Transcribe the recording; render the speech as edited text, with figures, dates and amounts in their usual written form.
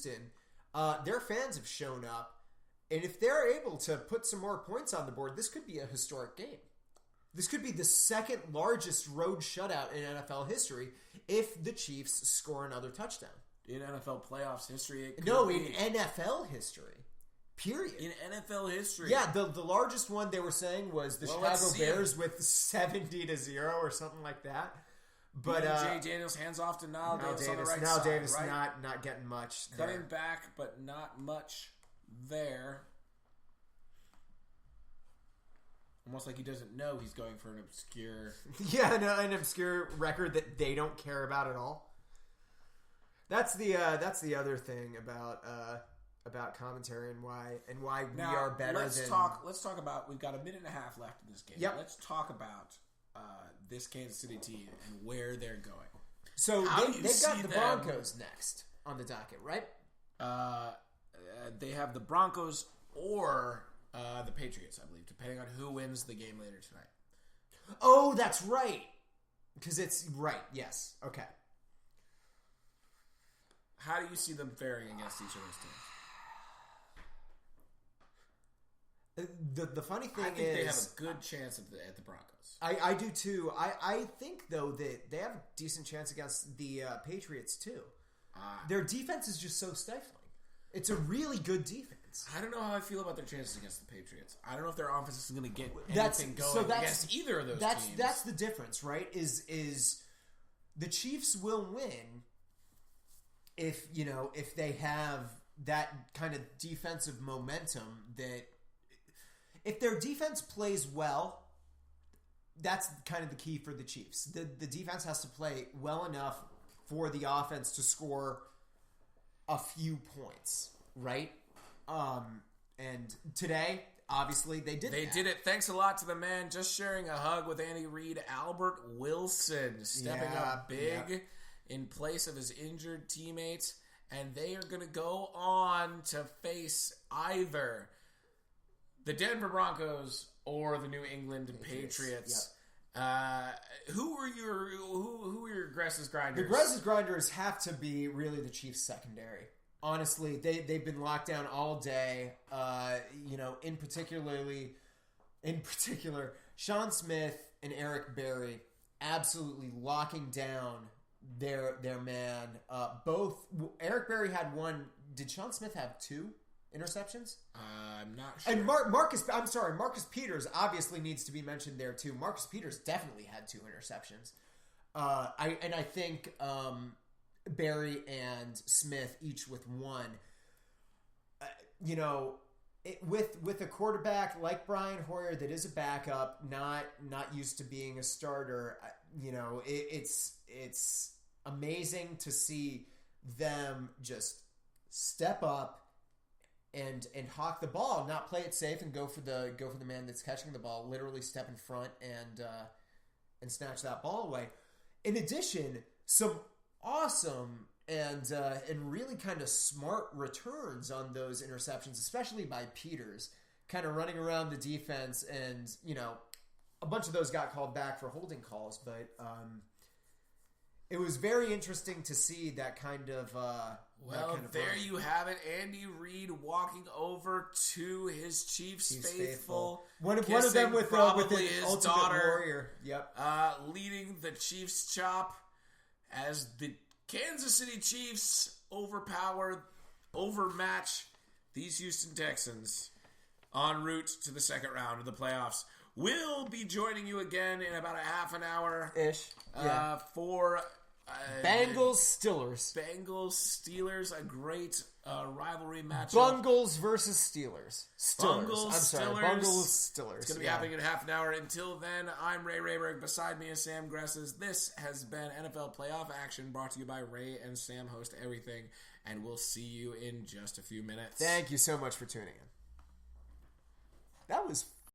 Houston, their fans have shown up, and if they're able to put some more points on the board, this could be a historic game. This could be the second largest road shutout in NFL history if the Chiefs score another touchdown. In NFL playoffs history, it could in NFL history. Period. In NFL history. Yeah, the largest one they were saying was the Chicago Bears with 70-0 or something like that. But Jay Daniels hands off to Nile Davis on the right Nile side. Davis right? not getting much. Cutting back, but not much there. Almost like he doesn't know he's going for an obscure... an obscure record that they don't care about at all. That's the other thing about commentary and why we are better let's than... Let's talk about... We've got a minute and a half left in this game. Yep. Let's talk about this Kansas City team and where they're going. So they've got the Broncos next on the docket, right? They have the Broncos or the Patriots, I believe, depending on who wins the game later tonight. Oh, that's right. Because it's... Right, yes. Okay. How do you see them faring against each of those teams? The funny thing is... I think they have a good chance at the Broncos. I do too. I think, though, that they have a decent chance against the Patriots, too. Their defense is just so stifling. It's a really good defense. I don't know how I feel about their chances against the Patriots. I don't know if their offense is going to get anything going against either of those teams. That's the difference, right? Is the Chiefs will win if they have that kind of defensive momentum that... If their defense plays well, that's kind of the key for the Chiefs. The defense has to play well enough for the offense to score a few points, right? And today, obviously, they did They did it. Thanks a lot to the man just sharing a hug with Andy Reid, Albert Wilson, stepping up big in place of his injured teammates. And they are going to go on to face either the Denver Broncos or the New England Patriots. Yep. Who are your Gresses grinders? The Gresses grinders have to be really the Chiefs secondary. Honestly, they've been locked down all day. In particular, Sean Smith and Eric Berry absolutely locking down their man. Both Eric Berry had one. Did Sean Smith have two interceptions? I'm not sure. And Marcus Peters obviously needs to be mentioned there too. Marcus Peters definitely had two interceptions. I think Barry and Smith each with one. With a quarterback like Brian Hoyer that is a backup, not used to being a starter, it's amazing to see them just step up and hawk the ball, not play it safe and go for the man that's catching the ball, literally step in front and snatch that ball away. In addition, some awesome and really kind of smart returns on those interceptions, especially by Peters, kind of running around the defense, and a bunch of those got called back for holding calls, but it was very interesting to see that kind of. There you have it. Andy Reid walking over to his Chiefs faithful. One of them with probably his his daughter. Warrior. Yep. Leading the Chiefs chop as the Kansas City Chiefs overmatch these Houston Texans en route to the second round of the playoffs. We'll be joining you again in about a half an hour-ish for Bengals Steelers, a great rivalry matchup. Bungles versus Steelers. Bungles Steelers. It's going to be happening in half an hour. Until then, I'm Ray Rayberg. Beside me is Sam Gresses. This has been NFL Playoff Action, brought to you by Ray and Sam, host everything. And we'll see you in just a few minutes. Thank you so much for tuning in. That was